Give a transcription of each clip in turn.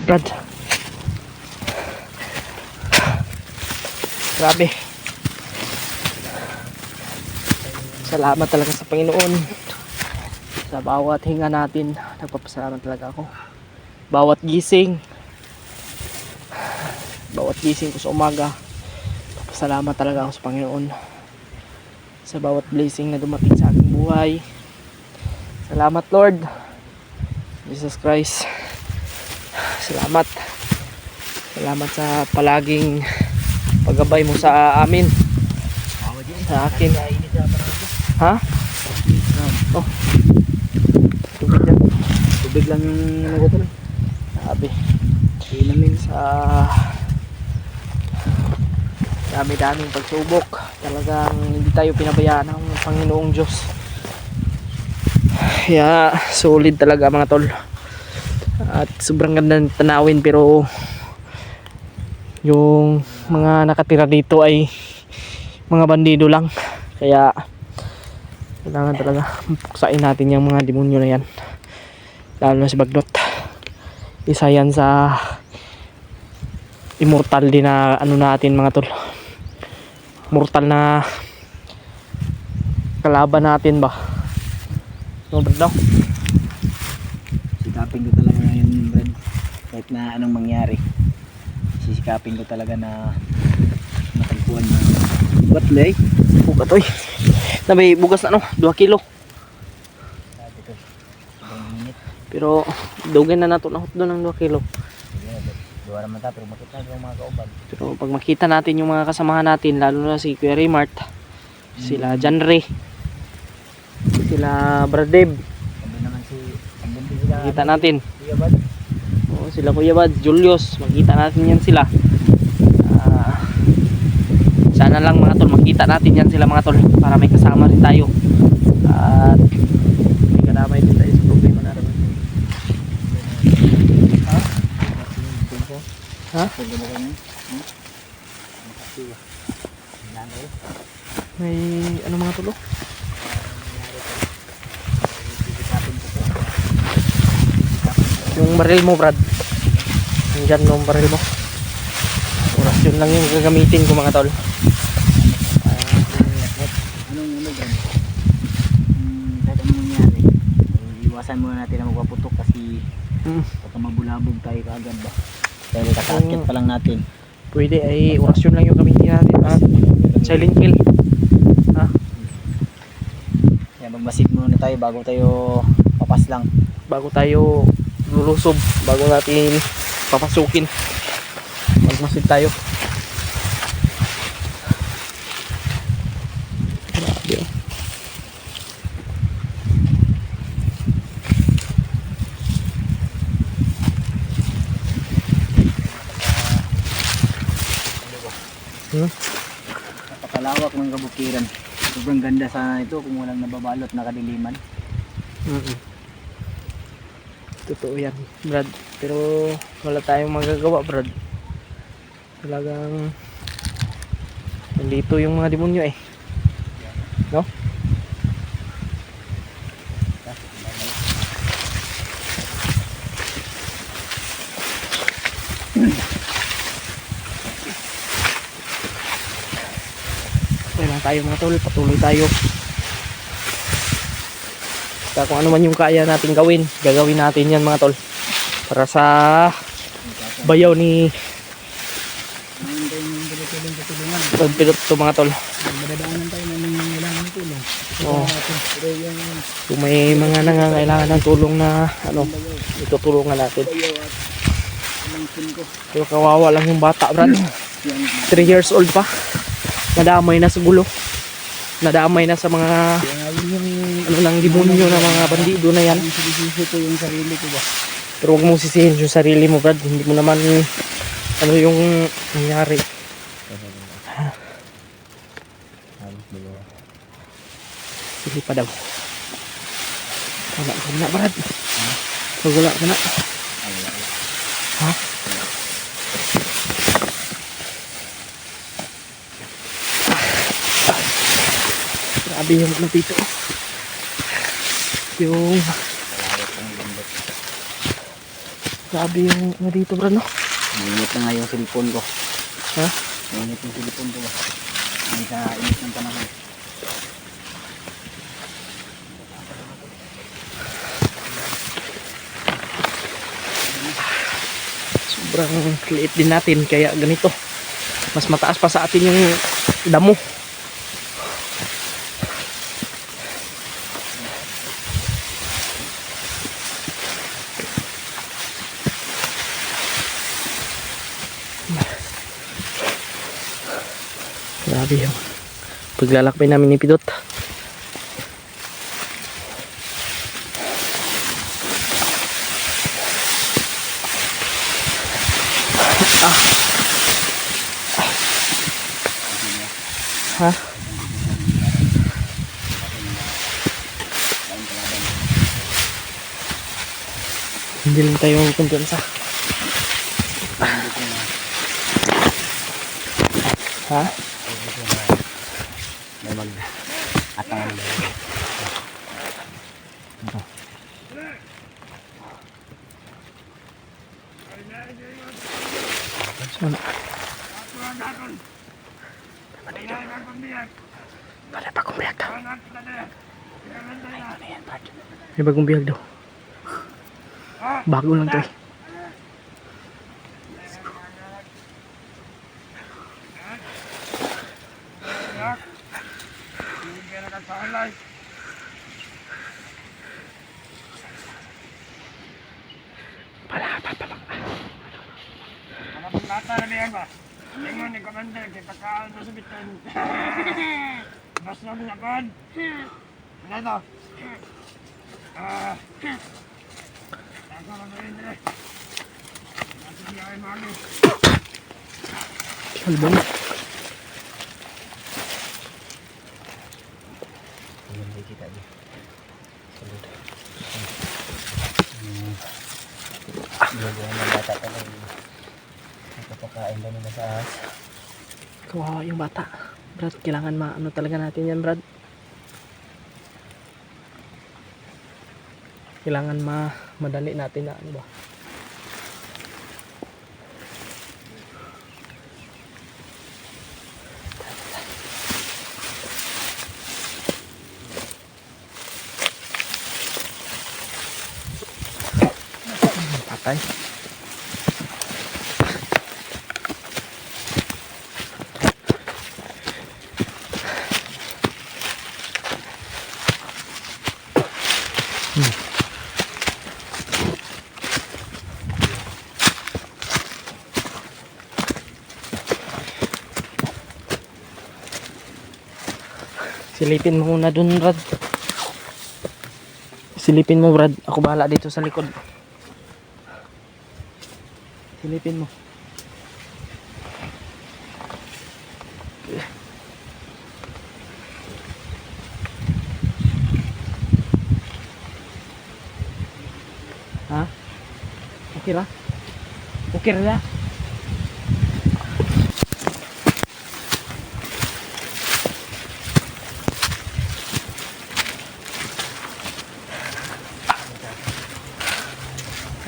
Brad. Grabe. Salamat talaga sa Panginoon. Sa bawat hinga natin, nagpapasalamat talaga ako. Bawat gising ko sa umaga, nagpapasalamat talaga ako sa Panginoon. Sa bawat blessing na dumating sa aking buhay. Salamat Lord Jesus Christ. Salamat sa palaging paggabay mo sa amin, sa akin. Ha? Oh, tubig lang yung nagutol. Sabi namin sa dami-daming pagsubok, talagang hindi tayo pinabayaan ng Panginoong Diyos. Kaya solid talaga mga tol. At sobrang ganda ng tanawin, pero yung mga nakatira dito ay mga bandido lang. Kaya kailangan talaga puksain natin yung mga demonyo na yan, lalo na si Bagnot. Isa yan sa immortal din na ano natin mga tol, mortal na kalaban natin ba, no Brad? Sikapin ko talaga ngayon, Brad, kahit na anong mangyari. Sisikapin ko talaga na matagpuan na batlay. Bugat oy. Nabi bugas na 2 kilo. Sabi ko, sobrang init. Pero dugay na nato na hotdo ng 2 kilo. Duwa naman ta, pero makita yung mga kauban. Pero pag makita natin yung mga kasamahan natin, lalo na si Kuya Raymart, sila John Ray, sila Brad Dave, Sabi naman andun din sila. makita natin. Kuya Bad. Oo, sila Kuya Bad, Julius, makita natin yan sila. Sana lang mga tol, makita natin yan sila mga tol, para may kasama rin tayo. At may kadamay din tayo sa problema na naman. Ha? May ano mga tol? Yung baril mo Brad, nandyan yung baril mo. Orasyon lang yung gagamitin ko mga tol. Anong Brad? Kahit anong mangyari, iwasan muna natin na magpaputok kasi baka mabulabog tayo kaagad ba. Pero kakaakit pa lang natin. Pwede ay orasyon lang yung gamitin natin at silent kill. Ha? Kaya magmasid muna tayo bago tayo papas lang. Bago tayo lulusob, bago natin papasukin, magmasid tayo. Grabe. Napakalawak ng kabukiran. Sobrang ganda sana ito kung walang nababalot na kadiliman. Totoo yan Brad, pero wala tayong magagawa Brad. Talagang nandito yung mga demonyo eh, no? Okay lang tayo mga tol, patuloy tayo. Basta kung ano man yung kaya natin gawin, gagawin natin yan mga tol, para sa bayaw ni Pilot to mga tol. Madadaanan tayo ng nangangailangan ng tulong. Oh. Kung may mga nangangailangan ng tulong na ano, itutulungan natin. Pero kawawa lang yung bata Brad, 3 years old pa, nadamay na sa gulo, nadamay na sa mga ano ng demonyo na mga bandido na yan. Sinisisi ko yung sarili ko ba? Pero huwag mong sisihin yung sarili mo Brad, hindi mo naman ano yung nangyari. Sige pa daw. Wala ka na Brad. Wala ka na. Ha? Grabe yung ano dito. Yung Grabe yung ano dito bro, no? Mainit na nga yung cellphone ko. Ha? Mainit yung cellphone ko ba? Ay sa init ng panahon. Sobrang liit din natin kaya ganito. Mas mataas pa sa atin yung damo. Grabe yung paglalakbay namin ni Pidot. Ha? Hindi lang tayo kumpiyansa. Ha? May mag atangan na yun. Sana. Ada bagong biyag daw. May bagong biyag daw. Bago lang to eh. Bata na biyan ba? Ingon ni Commander, kay pagkaan na sa bitan. Bas na mo napad. Ano ito? Ako lang rin rin. Nasa siya ay mami. Salbon. Hindi kita niya. Salud. Gagawa ng bata ka lang. Pagkain daw nila sa ahas. Kawawa yung bata. Brad, kailangan maano talaga natin yan, Brad. Kailangan madali natin na ano ba. Patay. Silipin mo muna dun, Brad. Silipin mo, Brad. Ako bahala dito sa likod. Silipin mo. Ha? Okay ra? Okay ra?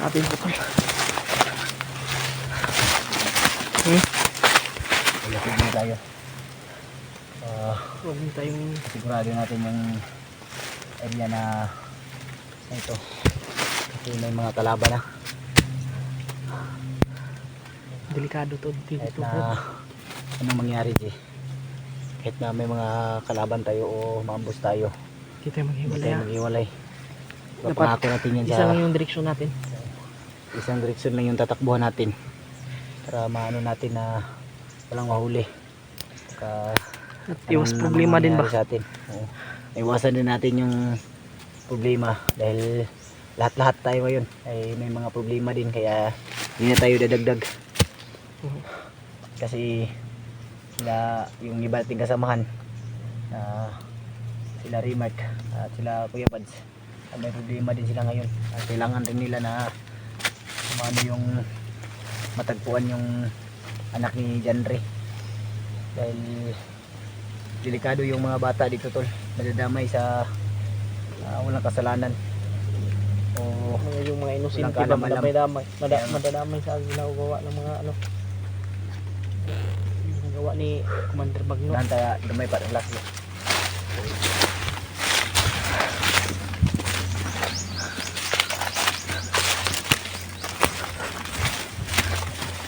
Atin po ito. Lasig na tayo. Huwag mo tayong Sigurado natin yung area na ito. Kasi may mga kalaban na. delikado to dito. Kahit na anong mangyari di. Kahit na may mga kalaban tayo o maambus tayo. Hindi tayo Hindi maghiwalay. tayo Ha? maghiwalay. Dapat Papangako natin yan Isa sa lang yung direksyon natin. isang direksyon lang yung tatakbuhan natin. Para maano natin na walang mahuli. At iwas problema din ba? Sa atin. Oo. Iwasan din natin yung problema dahil lahat-lahat tayo ngayon ay may mga problema din kaya hindi na tayo dadagdag. Kasi sila yung iba nating kasamahan sila Rimark at sila Kuya Pads may problema din sila ngayon at kailangan rin nila na ano yung matagpuan yung anak ni Janre dahil delikado yung mga bata dito tol, nadadamay sa walang kasalanan O yung mga inosente Walang ba, kaalam-alam. madamay-damay, Kaya nga. madadamay sa ginagawa ng mga ano, ginagawa ni Commander Bagno. dahan tayo gamay pa ng last mo.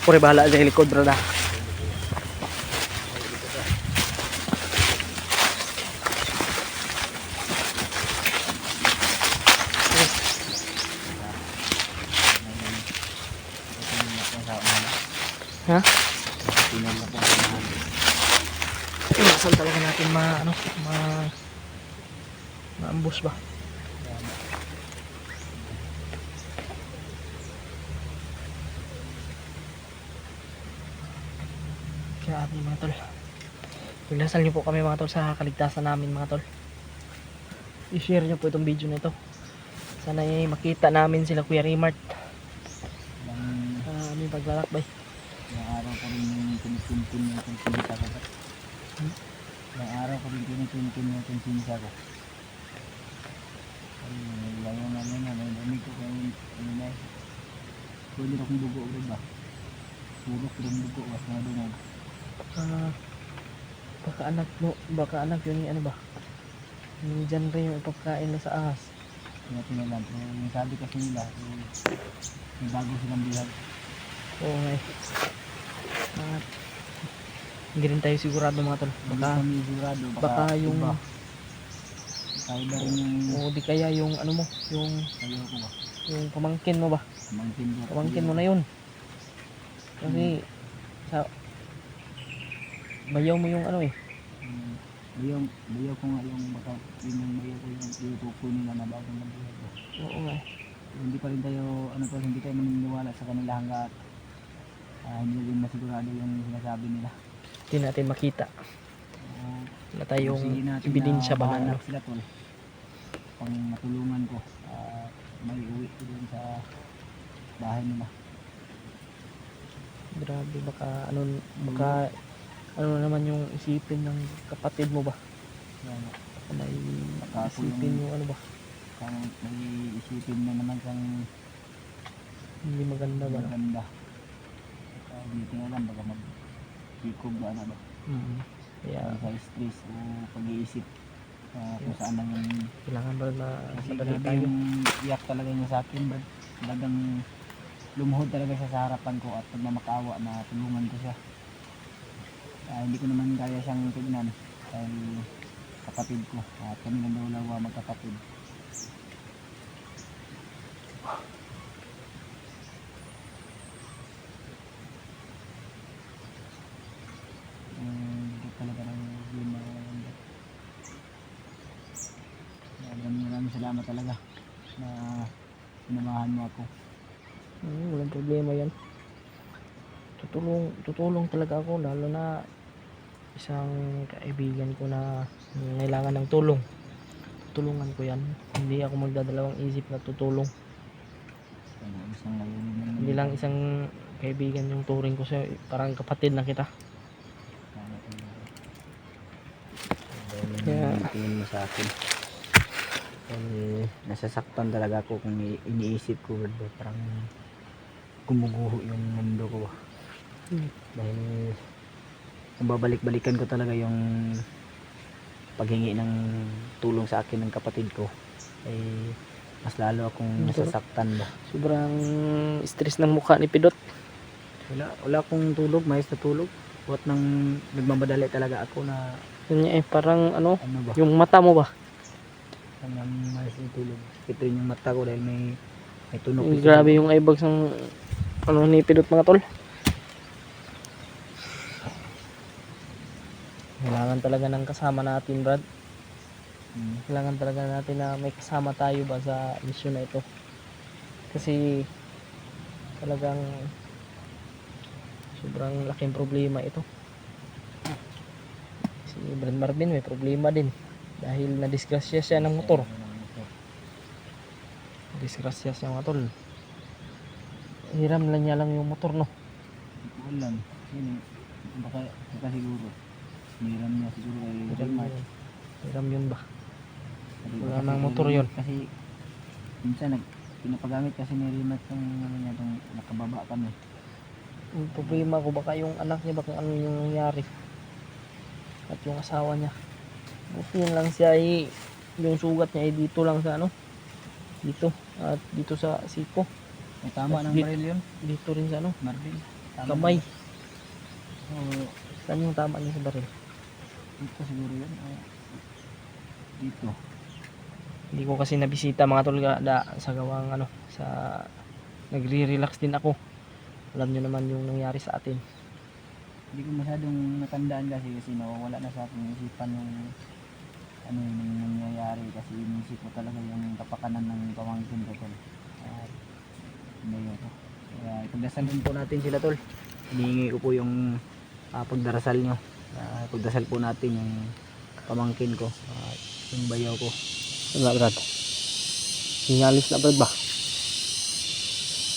Pure bahala sa likod, brada. Ha? Saan talaga natin ano, maambus ba? Grabe mga tol. Pagdasal niyo po kami mga tol sa kaligtasan namin mga tol. I-share niyo po itong video na ito. Sana ay makita namin sila Kuya Rimart sa aming paglalakbay. Ilang araw ko rin yung tinitintin yung konsinsa ko. Ilang araw ko rin tinitintin yung konsinsa ko. Ilang yung ano na, may lamig ko kayo ano na. Pwede na akong dugo ulit ba? Purok ko rin dugo, was na dumog. Baka anak yun yung ano ba? Yung genre yung ipagkain na sa ahas. Kaya tinalam. Pero yung sabi kasi nila, may bago silang bihag. Oo nga eh. Hindi rin tayo sigurado mga tol. Hindi kami sigurado. Baka yung iba. Kaya ba rin yung o di kaya yung ano mo, yung sayo ko ba? yung pamangkin mo ba? Pamangkin mo na yun. Kasi sa bayaw mo yung ano eh. Bayaw ko nga yung baka yun yung bayaw ko yung kukunin na bago ng bihag ko. Oo nga eh. Hindi pa rin tayo hindi tayo maniniwala sa kanila hanggat hindi rin masigurado yung sinasabi nila. Hindi natin makita. Wala tayong Sige natin ebidensya na ba bahala ano. sila tol. Pang matulungan ko may uwi ko dun sa bahay nila. Grabe baka ano naman yung isipin ng kapatid mo ba? Yan. Baka may Baka ako isipin yung ano ba? Kung may isipin na naman kang Hindi maganda ba? No? maganda. Hindi tingnan baka mag-ikog ba ano ba? Kaya Sa stress o pag-iisip kung saan lang yung kailangan ba na kasi madala grabe tayo? yung iyak talaga niya sa akin Brad. Talagang lumuhod talaga siya sa harapan ko at pagmamakaawa na tulungan ko siya. Hindi ko naman kaya siyang tignan dahil kapatid ko at kami lang dalawa magkapatid. Hindi talaga ng yun na maraming salamat talaga na sinamahan mo ako. Walang problema yan. Tutulong talaga ako, lalo na isang kaibigan ko na kailangan ng tulong. Tutulungan ko yan. Hindi ako magdadalawang isip na tutulong. Hindi lang isang kaibigan yung turing ko sa'yo, parang kapatid na kita. Kaya tingin mo sa akin nasasaktan talaga ako kung iniisip ko parang gumuguho yung mundo ko dahil kung babalik-balikan ko talaga yung paghingi ng tulong sa akin ng kapatid ko ay mas lalo akong nasasaktan ba. sobrang stress ng mukha ni Pidot. Wala akong tulog, mayos na tulog. Buhat nang nagmamadali talaga ako na Yun niya parang ano ba? yung mata mo ba? Hanggang mayos na tulog. Ito rin yung mata ko dahil may tunog. Grabe yung eyebags ng ni Pidot mga tol. Kailangan talaga ng kasama natin, Brad. Kailangan talaga natin na may kasama tayo ba sa mission na ito. Kasi talagang sobrang laking problema ito. Si Brad Marvin may problema din dahil nadisgrasya siya ng motor. Disgrasya siya mga tol. Hiram lang niya lang yung motor, no? Ulan. Yun, baka siguro. Hiram niya siguro ay Hiram yun ba? Wala nang motor yun. Kasi minsan pinapagamit kasi ni Rimat yung ano niya, itong nakababa kami. Yung problema ko baka yung anak niya, baka ano yung nangyari. At yung asawa niya. Buti yun lang siya ay, yung sugat niya ay dito lang sa ano. Dito. At dito sa siko. May tama ng Di- baril yun, Dito rin sa ano. Marvin. Tama Kamay. So, Saan yung tama niya sa baril? dito siguro yun. Dito. Hindi ko kasi nabisita mga tol sa gawang ano. Sa nagre-relax din ako. Alam niyo naman yung nangyari sa atin. Hindi ko masyadong natandaan kasi nawawala na sa aking isipan yung ano yung nangyayari kasi inisip ko talaga yung kapakanan ng pamangkin ko tol. At ano yun to. Kaya ipagdasalin po natin sila tol. Hinihingi ko po yung pagdarasal nyo. Pagdasal po natin yung pamangkin ko at yung bayaw ko. Ano brad? Sinyalis na brad ba?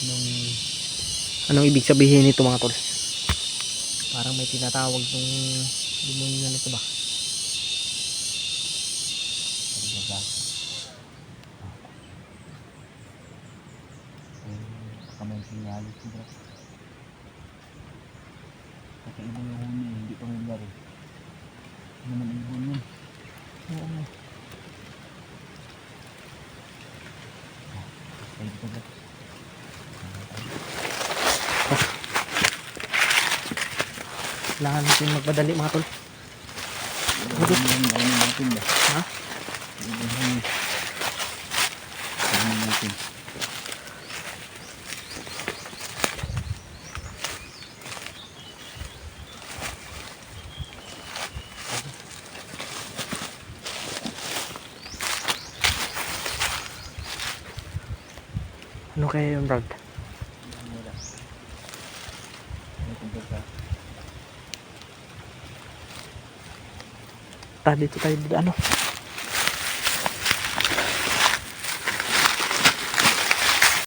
Nung Anong ibig sabihin nito mga tol? Parang may tinatawag ng demonyo nito ba? kamay sinyalis ko bro. Kakaiba yung huni, hindi pa may rin. Ano naman yung huni? Oo. Ay, dito bro. Kailangan natin magmadali mga tol. Ano yung natin ba? Ha? Ano natin? Ano kaya yung brad? Wala. Ano kung ba? Dito tayo ano?